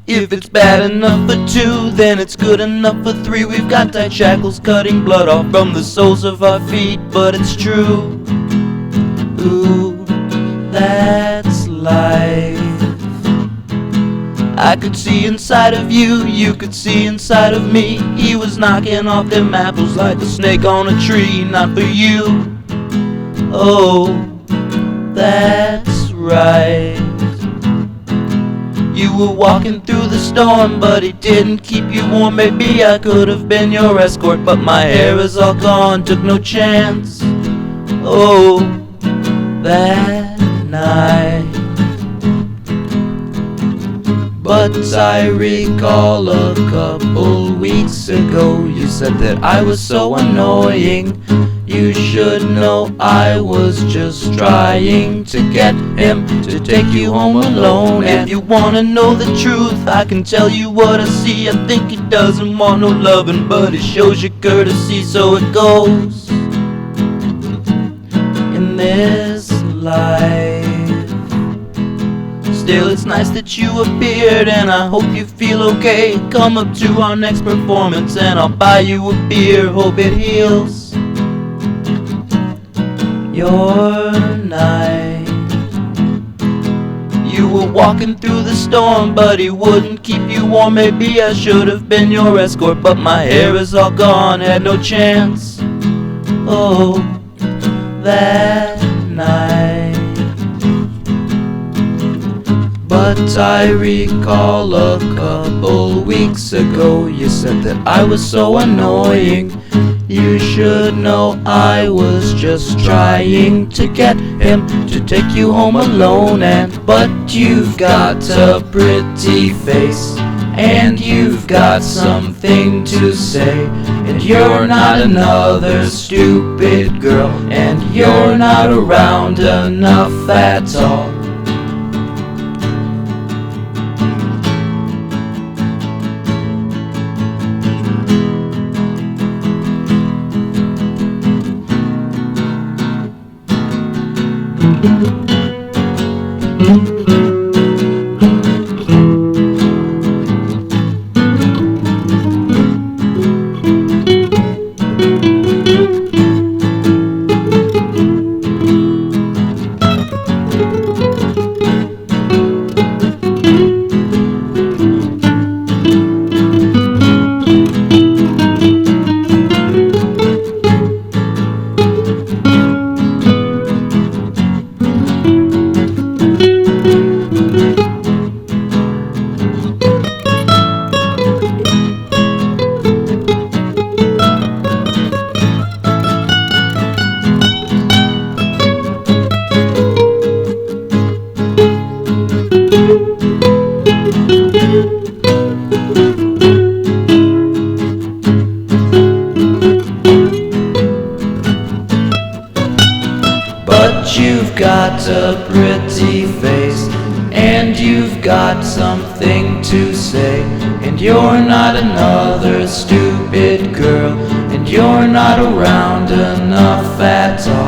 If it's bad enough for two, then it's good enough for three. We've got tight shackles cutting blood off from the soles of our feet, but it's true. Ooh, that's life. I could see inside of you, you could see inside of me. He was knocking off them apples like a snake on a tree. Not for you. Oh, that's right. You were walking through the storm, but it didn't keep you warm. Maybe I could have been your escort, but my hair is all gone, took no chance. Oh, that night. But I recall a couple weeks ago, you said that I was so annoying. You should know I was just trying to get him to take you home alone. If you wanna know the truth, I can tell you what I see. I think he doesn't want no loving, but he shows you courtesy. So it goes in this life. Still, it's nice that you appeared, and I hope you feel okay. Come up to our next performance and I'll buy you a beer. Hope it heals your night. You were walking through the storm, but he wouldn't keep you warm. Maybe I should have been your escort, but my hair is all gone, had no chance. Oh, that night. But I recall a couple weeks ago, you said that I was so annoying. You should know I was just trying to get him to take you home alone. But you've got a pretty face, and you've got something to say. And you're not another stupid girl, and you're not around enough at all. But you've got a pretty face, and you've got something to say. And you're not another stupid girl, and you're not around enough at all.